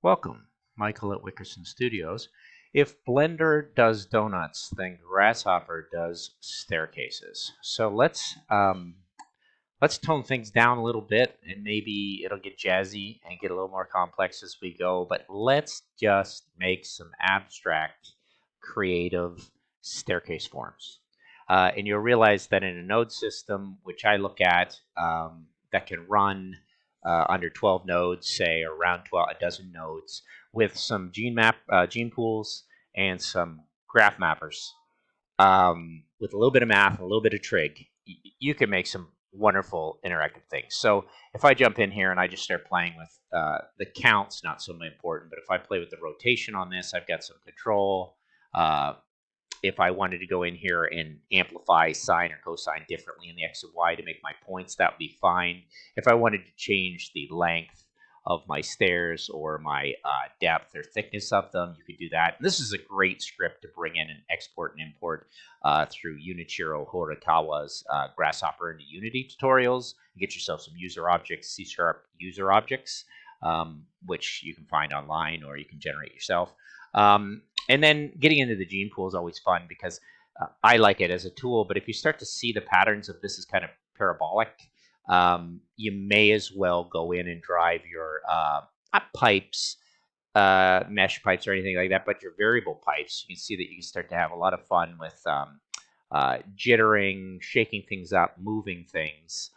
Welcome, Michael at Wickerson Studios. If Blender does donuts, then Grasshopper does staircases. So let's tone things down a little bit, and maybe it'll get jazzy and get a little more complex as we go. But let's just make some abstract, creative staircase forms. And you'll realize that in a node system, which I look at, that can run under 12 nodes, say around 12, a dozen nodes, with some gene pools and some graph mappers, with a little bit of math and a little bit of trig, you can make some wonderful interactive things. So if I jump in here and I just start playing with the counts, not so important, but if I play with the rotation on this, I've got some control. If I wanted to go in here and amplify sine or cosine differently in the x and y to make my points, that would be fine. If I wanted to change the length of my stairs or my depth or thickness of them, you could do that. And this is a great script to bring in and export and import through Junichiro Horikawa's Grasshopper into Unity tutorials. You get yourself some user objects, C# user objects, which you can find online or you can generate yourself. And then getting into the gene pool is always fun because I like it as a tool, but if you start to see the patterns of this is kind of parabolic, you may as well go in and drive your not pipes, mesh pipes or anything like that, but your variable pipes. You can see that you can start to have a lot of fun with jittering, shaking things up, moving things.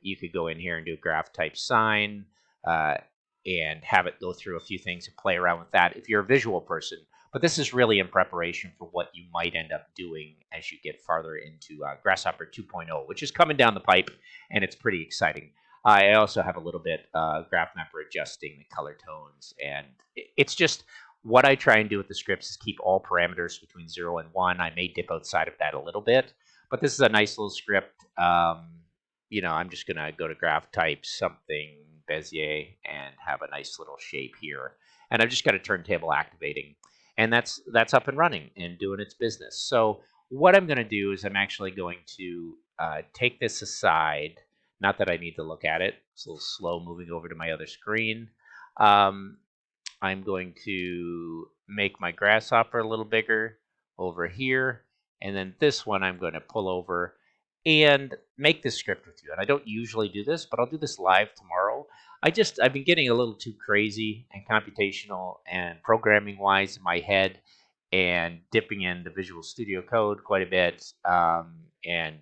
You could go in here and do a graph type sine and have it go through a few things and play around with that if you're a visual person. But this is really in preparation for what you might end up doing as you get farther into Grasshopper 2.0, which is coming down the pipe, and it's pretty exciting. I also have a little bit graphmapper adjusting the color tones, and it's just what I try and do with the scripts is keep all parameters between 0 and 1. I may dip outside of that a little bit, but this is a nice little script. You know, I'm just going to go to graph type something Bezier and have a nice little shape here. And I've just got a turntable activating. And that's up and running and doing its business. So what I'm going to do is I'm actually going to take this aside. Not that I need to look at it. It's a little slow moving over to my other screen. I'm going to make my Grasshopper a little bigger over here. And then this one I'm going to pull over and make this script with you. And I don't usually do this, but I'll do this live tomorrow. I've been getting a little too crazy and computational and programming wise in my head and dipping into Visual Studio Code quite a bit. And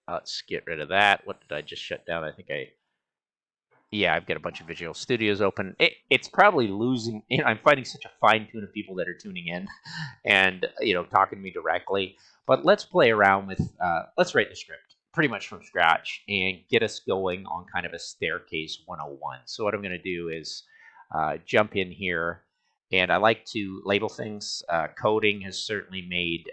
let's get rid of that. What did I just shut down? Yeah, I've got a bunch of Visual Studios open. It's probably losing, I'm finding such a fine tune of people that are tuning in and, talking to me directly. But let's play around with, let's write the script pretty much from scratch and get us going on kind of a staircase 101. So what I'm going to do is jump in here, and I like to label things. Coding has certainly made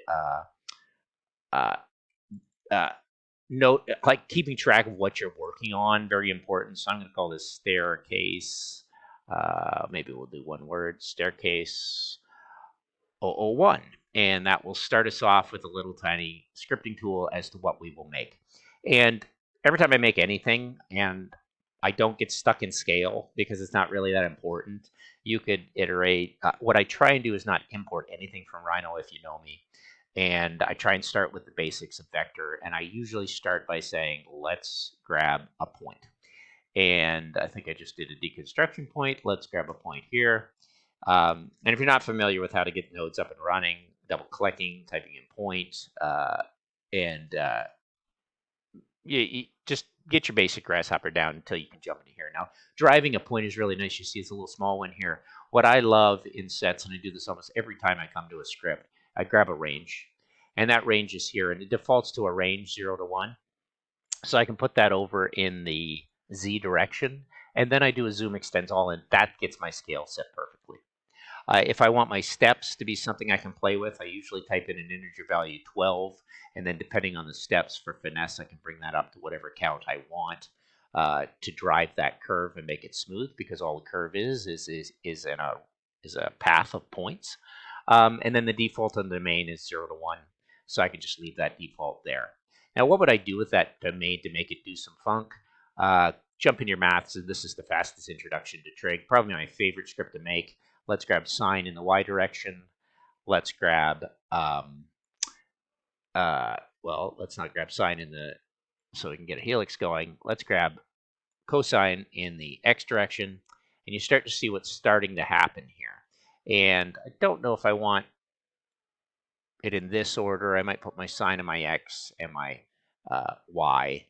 note, like keeping track of what you're working on, very important. So I'm going to call this staircase. Maybe we'll do one word, staircase 001. And that will start us off with a little tiny scripting tool as to what we will make. And every time I make anything, and I don't get stuck in scale because it's not really that important, you could iterate. What I try and do is not import anything from Rhino, if you know me. And I try and start with the basics of vector. And I usually start by saying, let's grab a point. And I think I just did a deconstruction point. Let's grab a point here. And if you're not familiar with how to get nodes up and running, double clicking, typing in point, you just get your basic Grasshopper down until you can jump into here. Now, driving a point is really nice. You see it's a little small one here. What I love in sets, and I do this almost every time I come to a script, I grab a range, and that range is here, and it defaults to a range 0 to 1. So I can put that over in the Z direction, and then I do a zoom extends all, and that gets my scale set perfectly. If I want my steps to be something I can play with, I usually type in an integer value 12, and then depending on the steps for finesse, I can bring that up to whatever count I want to drive that curve and make it smooth, because all the curve is a path of points. And then the default on the domain is 0 to 1, so I can just leave that default there. Now, what would I do with that domain to make it do some funk? jump in your maths, and this is the fastest introduction to trig. Probably my favorite script to make. Let's grab sine in the y direction. Let's grab, well, let's not grab sine in the, so we can get a helix going. Let's grab cosine in the x direction, and you start to see what's starting to happen here. And I don't know if I want it in this order. I might put my sine in my x and my y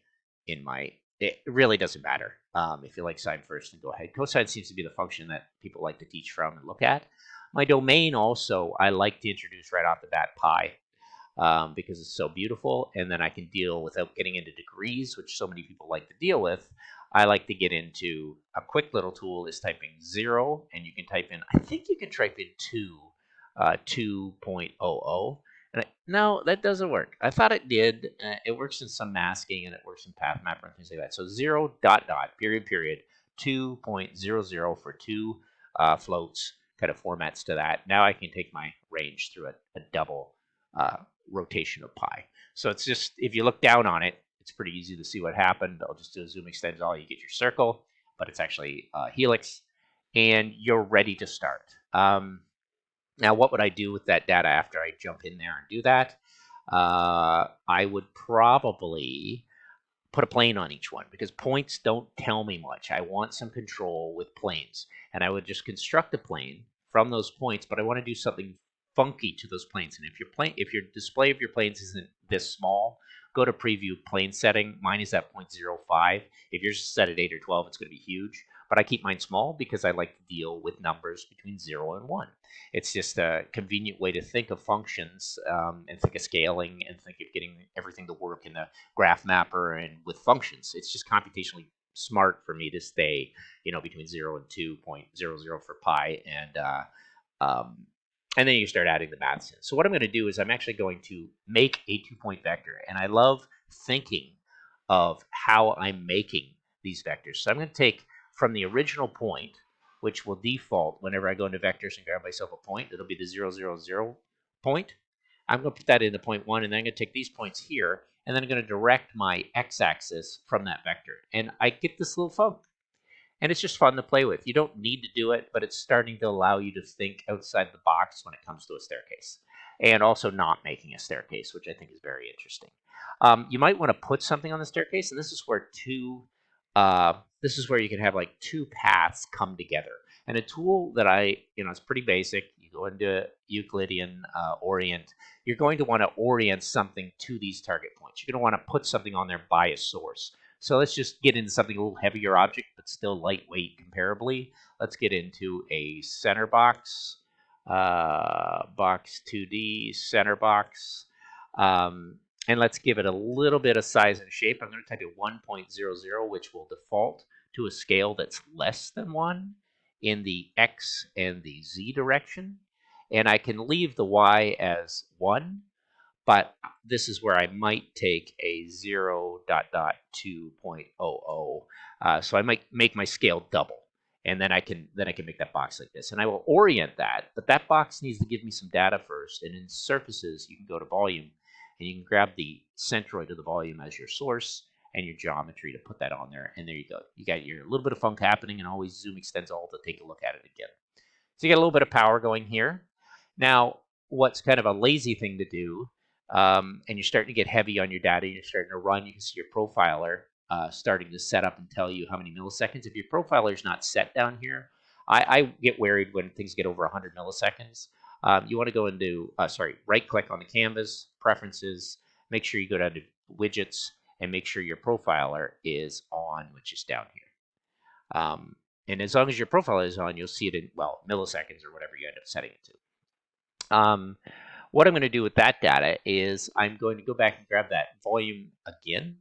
in my, it really doesn't matter. If you like sine first, then go ahead. Cosine seems to be the function that people like to teach from and look at. My domain also, I like to introduce right off the bat pi. Because it's so beautiful, and then I can deal without getting into degrees, which so many people like to deal with. I like to get into a quick little tool is typing 0, and you can type in, I think you can type in 2.00. And no, that doesn't work. I thought it did. It works in some masking, and it works in pathmapper and things like that. So 0, ... period, 2.00 for 2 floats, kind of formats to that. Now I can take my range through a double rotation of pi. So it's just, if you look down on it, it's pretty easy to see what happened. I'll just do a zoom extends all, you get your circle, but it's actually a helix, and you're ready to start. Now, what would I do with that data after I jump in there and do that? I would probably put a plane on each one, because points don't tell me much. I want some control with planes, and I would just construct a plane from those points, but I want to do something funky to those planes. And if your display of your planes isn't this small, go to preview plane setting. Mine is at 0.05. If yours is set at 8 or 12, it's going to be huge. But I keep mine small because I like to deal with numbers between 0 and 1. It's just a convenient way to think of functions, and think of scaling, and think of getting everything to work in the graphmapper and with functions. It's just computationally smart for me to stay, between 0 and 2.00 for pi, and then you start adding the maths in. So what I'm going to do is I'm actually going to make a 2-point vector, and I love thinking of how I'm making these vectors. So I'm going to take from the original point, which will default whenever I go into vectors and grab myself a point. It'll be the 0, 0, 0 point. I'm going to put that into point 1, and then I'm going to take these points here, and then I'm going to direct my x-axis from that vector. And I get this little funk. And it's just fun to play with. You don't need to do it, but it's starting to allow you to think outside the box when it comes to a staircase. And also not making a staircase, which I think is very interesting. You might want to put something on the staircase, and this is where you can have like two paths come together. And a tool that it's pretty basic. You go into Euclidean orient. You're going to want to orient something to these target points. You're going to want to put something on there by a source. So let's just get into something a little heavier object, but still lightweight comparably. Let's get into a center box, box 2D, center box. And let's give it a little bit of size and shape. I'm going to type in 1.00, which will default to a scale that's less than 1 in the X and the Z direction. And I can leave the Y as 1. But this is where I might take a 0.2.00. So I might make my scale double, and then I can make that box like this. And I will orient that, but that box needs to give me some data first. And in surfaces, you can go to volume, and you can grab the centroid of the volume as your source and your geometry to put that on there. And there you go. You got your little bit of funk happening, and always zoom extends all to take a look at it again. So you got a little bit of power going here. Now, what's kind of a lazy thing to do, and you're starting to get heavy on your data, you're starting to run, you can see your profiler starting to set up and tell you how many milliseconds. If your profiler is not set down here, I get worried when things get over 100 milliseconds. You want to go into, right-click on the canvas, preferences, make sure you go down to widgets, and make sure your profiler is on, which is down here. And as long as your profiler is on, you'll see it in, milliseconds or whatever you end up setting it to. What I'm going to do with that data is I'm going to go back and grab that volume again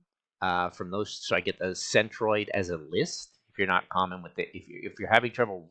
from those, so I get the centroid as a list. If you're not common with it, if you're having trouble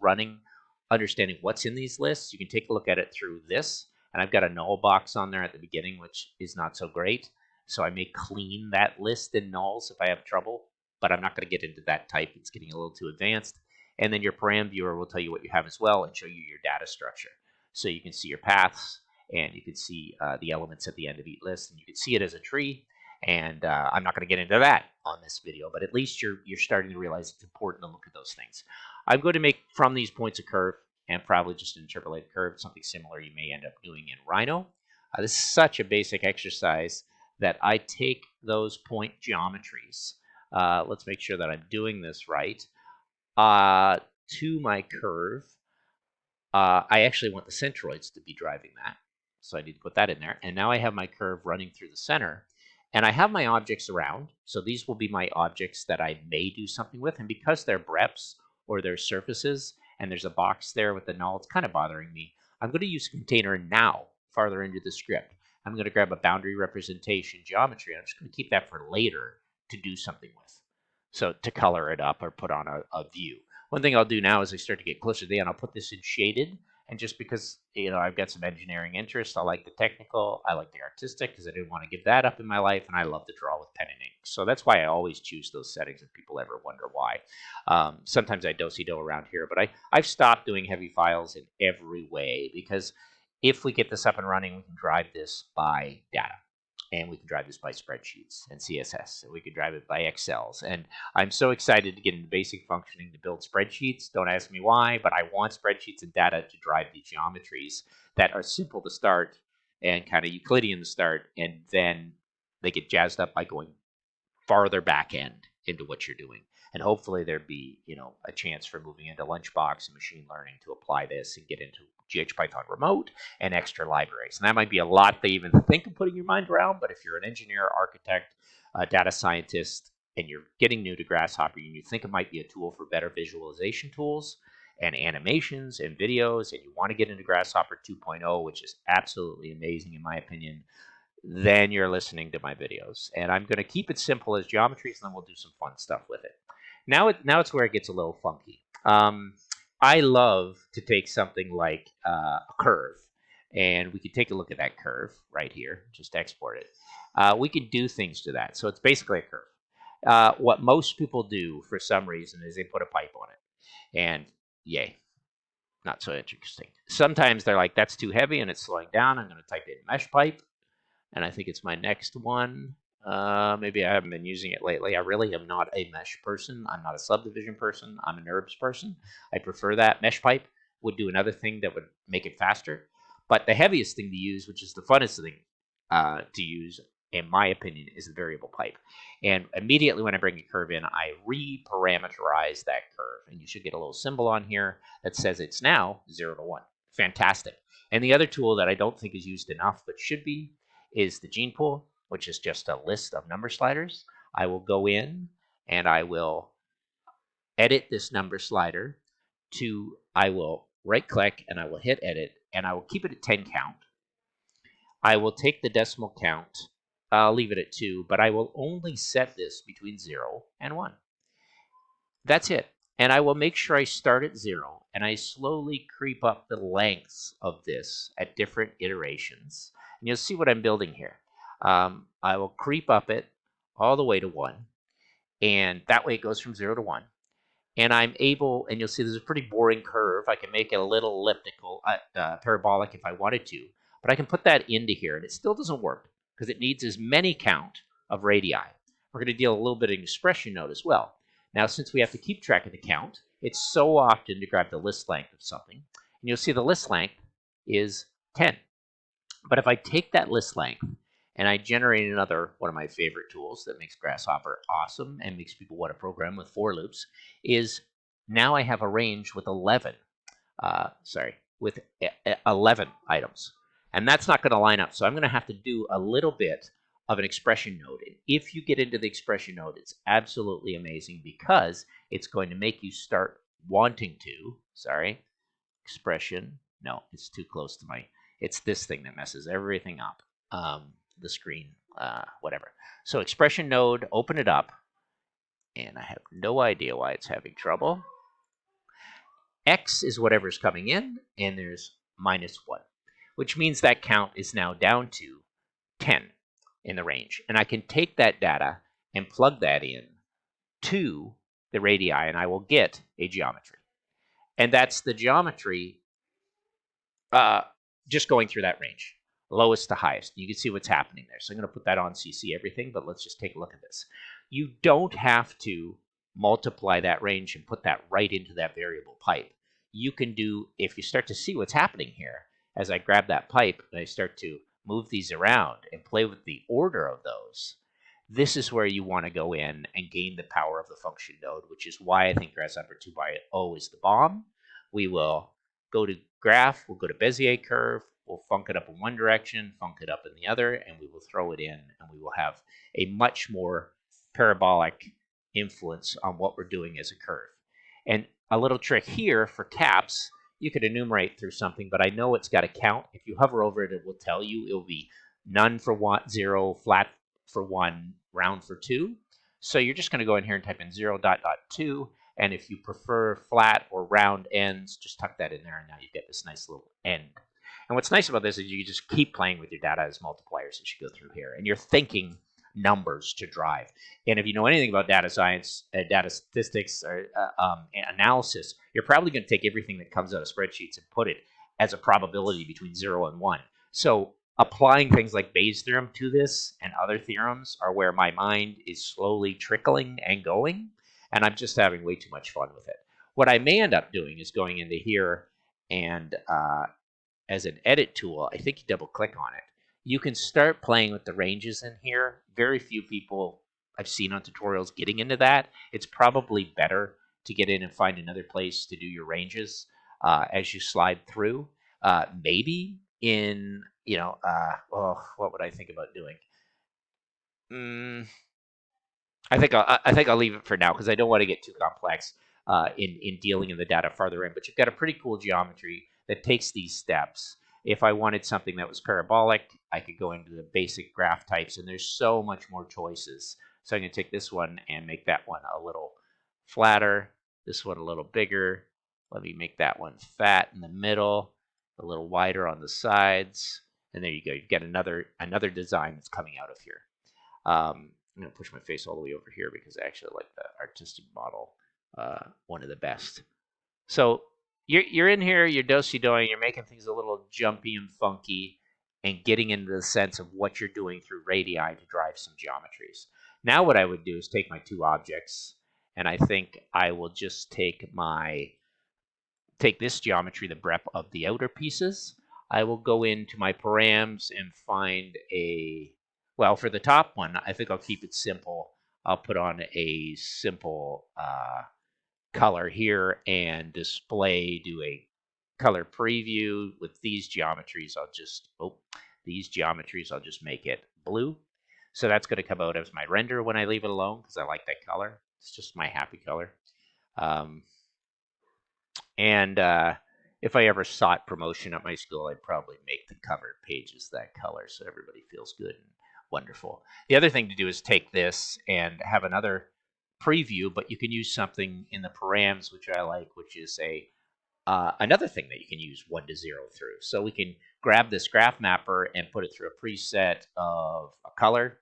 understanding what's in these lists, you can take a look at it through this. And I've got a null box on there at the beginning, which is not so great. So I may clean that list in nulls if I have trouble, but I'm not going to get into that type. It's getting a little too advanced. And then your param viewer will tell you what you have as well and show you your data structure. So you can see your paths, and you can see the elements at the end of each list, and you can see it as a tree. And I'm not going to get into that on this video, but at least you're starting to realize it's important to look at those things. I'm going to make from these points a curve and probably just an interpolated curve, something similar you may end up doing in Rhino. This is such a basic exercise that I take those point geometries. Let's make sure that I'm doing this right. To my curve, I actually want the centroids to be driving that. So I need to put that in there. And now I have my curve running through the center. And I have my objects around. So these will be my objects that I may do something with. And because they're breps or they're surfaces, and there's a box there with the null, it's kind of bothering me. I'm going to use container now, farther into the script. I'm going to grab a boundary representation geometry. I'm just going to keep that for later to do something with. So to color it up or put on a view. One thing I'll do now as I start to get closer to the end, I'll put this in shaded. And just because, I've got some engineering interest, I like the technical, I like the artistic, because I didn't want to give that up in my life, and I love to draw with pen and ink. So that's why I always choose those settings if people ever wonder why. Sometimes I do-si-do around here, but I've stopped doing heavy files in every way, because if we get this up and running, we can drive this by data. And we can drive this by spreadsheets and CSS, and we can drive it by Excels. And I'm so excited to get into basic functioning to build spreadsheets. Don't ask me why, but I want spreadsheets and data to drive these geometries that are simple to start and kind of Euclidean to start, and then they get jazzed up by going farther back end into what you're doing. And hopefully there'd be, a chance for moving into Lunchbox and machine learning to apply this and get into GHPython remote and extra libraries. And that might be a lot to even think of putting your mind around, but if you're an engineer, architect, data scientist, and you're getting new to Grasshopper and you think it might be a tool for better visualization tools and animations and videos, and you want to get into Grasshopper 2.0, which is absolutely amazing in my opinion, then you're listening to my videos. And I'm going to keep it simple as geometries, and then we'll do some fun stuff with it. Now it's where it gets a little funky. I love to take something like a curve, and we could take a look at that curve right here. Just export it. We could do things to that. So it's basically a curve. What most people do for some reason is they put a pipe on it. And yay, not so interesting. Sometimes they're like, that's too heavy and it's slowing down. I'm going to type in mesh pipe. And I think it's my next one. Maybe I haven't been using it lately. I really am not a mesh person. I'm not a subdivision person. I'm a NURBS person. I prefer that. Mesh pipe would do another thing that would make it faster. But the heaviest thing to use, which is the funnest thing to use, in my opinion, is the variable pipe. And immediately when I bring a curve in, I re-parameterize that curve. And you should get a little symbol on here that says it's now 0 to 1. Fantastic. And the other tool that I don't think is used enough but should be is the genepool, which is just a list of number sliders. I will go in and I will edit this number slider to, I will right click and I will hit edit and I will keep it at 10 count. I will take the decimal count, I'll leave it at 2, but I will only set this between 0 and 1. That's it. And I will make sure I start at 0 and I slowly creep up the lengths of this at different iterations. And you'll see what I'm building here. I will creep up it all the way to 1. And that way it goes from 0 to 1. And I'm able, and you'll see there's a pretty boring curve. I can make it a little elliptical, parabolic if I wanted to. But I can put that into here, and it still doesn't work because it needs as many count of radii. We're going to deal a little bit of expression node as well. Now, since we have to keep track of the count, it's so often to grab the list length of something. And you'll see the list length is 10. But if I take that list length and I generate another one of my favorite tools that makes Grasshopper awesome and makes people want to program with for loops, is now I have a range with 11 items. And that's not going to line up. So I'm going to have to do a little bit of an expression node. And if you get into the expression node, it's absolutely amazing because it's going to make you start wanting to, expression, no, it's too close to my, it's this thing that messes everything up, the screen, whatever. So expression node, open it up, and I have no idea why it's having trouble. X is whatever's coming in, and there's -1, which means that count is now down to 10 in the range. And I can take that data and plug that in to the radii, and I will get a geometry. And that's the geometry just going through that range. lowest to highest. You can see what's happening there. So I'm going to put that on so you see everything, but let's just take a look at this. You don't have to multiply that range and put that right into that variable pipe. You can do, if you start to see what's happening here, as I grab that pipe and I start to move these around and play with the order of those, this is where you want to go in and gain the power of the function node, which is why I think Grasshopper 2x0 is the bomb. We will go to graph, we'll go to Bezier curve, we'll funk it up in one direction, funk it up in the other, and we will throw it in, and we will have a much more parabolic influence on what we're doing as a curve. And a little trick here for caps, you could enumerate through something, but I know it's got to count. If you hover over it, it will tell you. It will be none for 1, 0, flat for 1, round for 2. So you're just going to go in here and type in 0.2, and if you prefer flat or round ends, just tuck that in there, and now you get this nice little end. And what's nice about this is you just keep playing with your data as multipliers as you go through here, and you're thinking numbers to drive. And if you know anything about data science, data statistics, or analysis, you're probably going to take everything that comes out of spreadsheets and put it as a probability between 0 and 1. So applying things like Bayes' theorem to this and other theorems are where my mind is slowly trickling and going, and I'm just having way too much fun with it. What I may end up doing is going into here and as an edit tool, I think you double click on it. You can start playing with the ranges in here. Very few people I've seen on tutorials getting into that. It's probably better to get in and find another place to do your ranges as you slide through. Maybe in, what would I think about doing? I think I'll leave it for now because I don't want to get too complex in dealing in the data farther in. But you've got a pretty cool geometry that takes these steps. If I wanted something that was parabolic, I could go into the basic graph types, and there's so much more choices. So I'm going to take this one and make that one a little flatter, this one a little bigger. Let me make that one fat in the middle, a little wider on the sides, and there you go. You've got another design that's coming out of here. I'm going to push my face all the way over here because I actually like the artistic model one of the best. So you're in here, you're do-si-doing, you're making things a little jumpy and funky and getting into the sense of what you're doing through radii to drive some geometries. Now what I would do is take my two objects, and I think I will just take this geometry, the brep of the outer pieces. I will go into my params and find for the top one, I think I'll keep it simple. I'll put on a simple color here and do a color preview with these geometries. I'll just make it blue. So that's going to come out as my render when I leave it alone because I like that color. It's just my happy color. If I ever sought promotion at my school, I'd probably make the cover pages that color so everybody feels good and wonderful. The other thing to do is take this and have another preview, but you can use something in the params, which I like, which is another thing that you can use 1 to 0 through. So we can grab this graphmapper and put it through a preset of a color,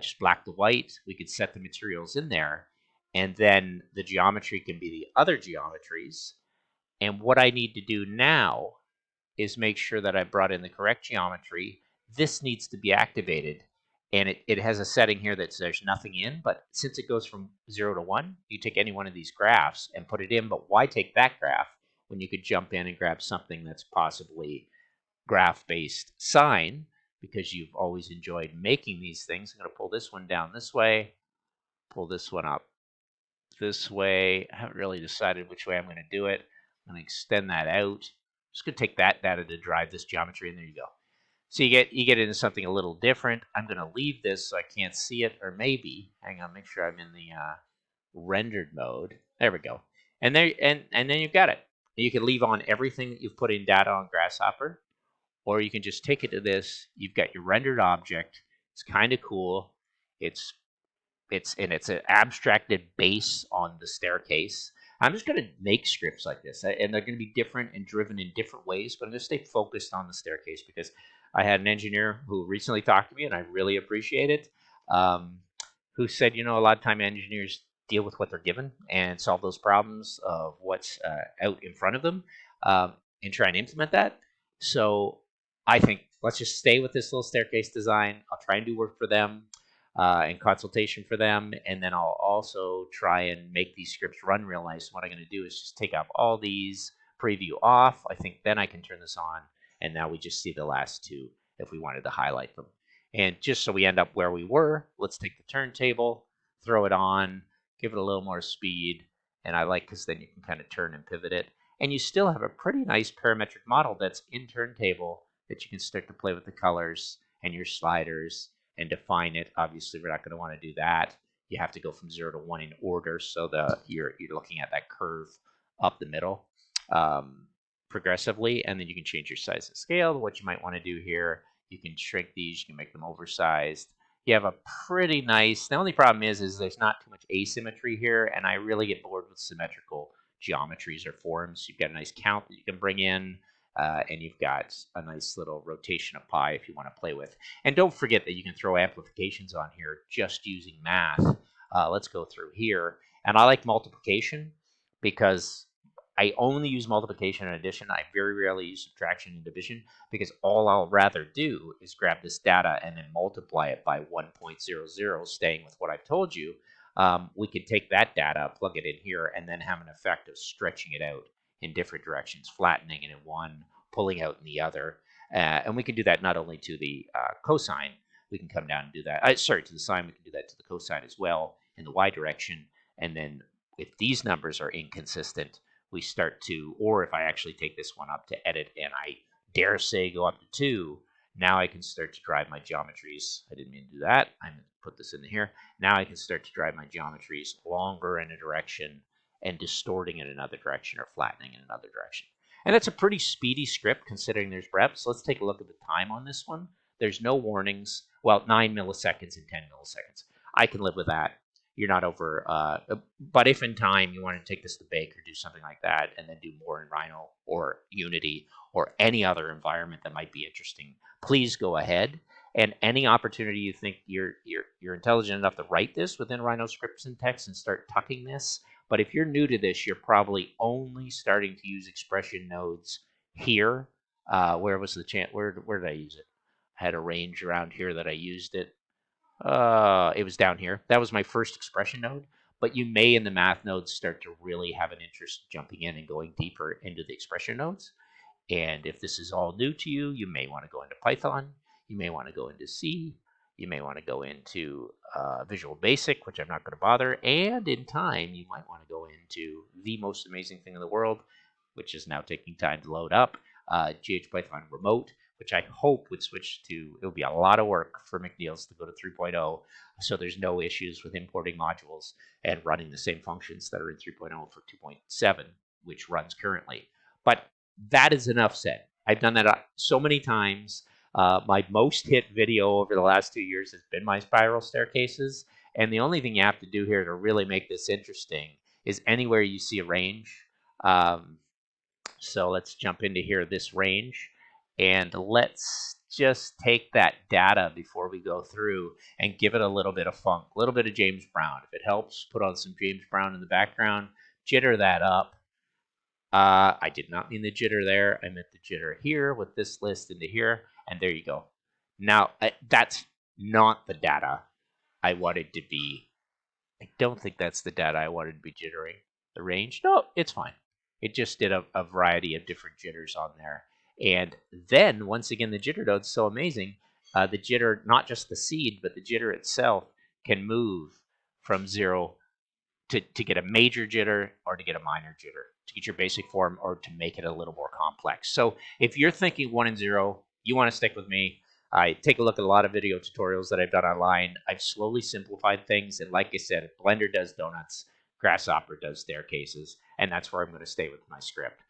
just black to white. We could set the materials in there, and then the geometry can be the other geometries. And what I need to do now is make sure that I brought in the correct geometry. This needs to be activated. And it has a setting here that says nothing in, but since it goes from 0 to 1, you take any one of these graphs and put it in, but why take that graph when you could jump in and grab something that's possibly graph-based sine, because you've always enjoyed making these things. I'm going to pull this one down this way, pull this one up this way. I haven't really decided which way I'm going to do it. I'm going to extend that out. I'm just going to take that data to drive this geometry, and there you go. So you get into something a little different. I'm going to leave this so I can't see it, or maybe, hang on, make sure I'm in the rendered mode. There we go. And then you've got it. You can leave on everything that you've put in data on Grasshopper, or you can just take it to this. You've got your rendered object. It's kind of cool. It's an abstracted base on the staircase. I'm just going to make scripts like this, and they're going to be different and driven in different ways, but I'm going to stay focused on the staircase because I had an engineer who recently talked to me, and I really appreciate it, who said, a lot of time engineers deal with what they're given and solve those problems of what's out in front of them and try and implement that. So I think let's just stay with this little staircase design. I'll try and do work for them and consultation for them, and then I'll also try and make these scripts run real nice. What I'm going to do is just take off all these, preview off. I think then I can turn this on, and now we just see the last two if we wanted to highlight them. And just so we end up where we were, let's take the turntable, throw it on, give it a little more speed, and I like because then you can kind of turn and pivot it. And you still have a pretty nice parametric model that's in turntable that you can start to play with the colors and your sliders and define it. Obviously, we're not going to want to do that. You have to go from 0 to 1 in order, so you're looking at that curve up the middle progressively, and then you can change your size and scale. What you might want to do here, you can shrink these, you can make them oversized. You have a pretty nice, the only problem is there's not too much asymmetry here, and I really get bored with symmetrical geometries or forms. You've got a nice count that you can bring in, and you've got a nice little rotation of pi if you want to play with. And don't forget that you can throw amplifications on here just using math. Let's go through here. And I like multiplication because I only use multiplication and addition. I very rarely use subtraction and division because all I'll rather do is grab this data and then multiply it by 1.00, staying with what I've told you. We can take that data, plug it in here, and then have an effect of stretching it out in different directions, flattening it in one, pulling out in the other. And we can do that not only to the cosine, we can come down and do that. Sorry, to the sine, we can do that to the cosine as well in the y direction. And then if these numbers are inconsistent, we start to, or if I actually take this one up to edit and I dare say go up to 2, now I can start to drive my geometries. I didn't mean to do that. I'm going to put this in here. Now I can start to drive my geometries longer in a direction and distorting in another direction or flattening in another direction. And it's a pretty speedy script considering there's breadth. So let's take a look at the time on this one. There's no warnings. Well, 9 milliseconds and 10 milliseconds. I can live with that. You're not over, but if in time you want to take this to bake or do something like that and then do more in Rhino or Unity or any other environment that might be interesting, please go ahead. And any opportunity you think you're intelligent enough to write this within Rhino script syntax and start tucking this. But if you're new to this, you're probably only starting to use expression nodes here. Where was the chance? Where did I use it? I had a range around here that I used it. It was down here. That was my first expression node. But you may in the math nodes start to really have an interest jumping in and going deeper into the expression nodes. And if this is all new to you, you may want to go into Python. You may want to go into C. You may want to go into Visual Basic, which I'm not going to bother. And in time, you might want to go into the most amazing thing in the world, which is now taking time to load up, GHPython Remote, which I hope would switch to, it would be a lot of work for McNeil's to go to 3.0, so there's no issues with importing modules and running the same functions that are in 3.0 for 2.7, which runs currently. But that is enough said. I've done that so many times. My most hit video over the last 2 years has been my spiral staircases, and the only thing you have to do here to really make this interesting is anywhere you see a range. So let's jump into here, this range. And let's just take that data before we go through and give it a little bit of funk, a little bit of James Brown. If it helps, put on some James Brown in the background, jitter that up. I did not mean the jitter there. I meant the jitter here with this list into here. And there you go. Now, that's not the data I wanted to be. I don't think that's the data I wanted to be jittering. The range? No, it's fine. It just did a variety of different jitters on there. And then, once again, the jitter node's so amazing. The jitter, not just the seed, but the jitter itself can move from 0 to get a major jitter or to get a minor jitter, to get your basic form or to make it a little more complex. So if you're thinking 1 and 0, you want to stick with me. I take a look at a lot of video tutorials that I've done online. I've slowly simplified things. And like I said, Blender does donuts, Grasshopper does staircases, and that's where I'm going to stay with my script.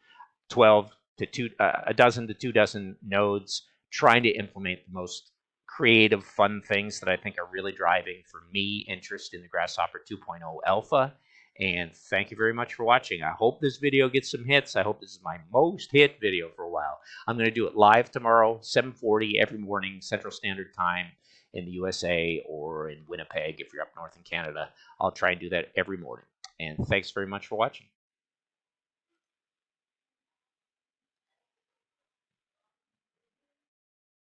12 to a dozen to 2 dozen nodes, trying to implement the most creative, fun things that I think are really driving, for me, interest in the Grasshopper 2.0 alpha. And thank you very much for watching. I hope this video gets some hits. I hope this is my most hit video for a while. I'm going to do it live tomorrow, 7:40 every morning, Central Standard Time in the USA or in Winnipeg if you're up north in Canada. I'll try and do that every morning. And thanks very much for watching.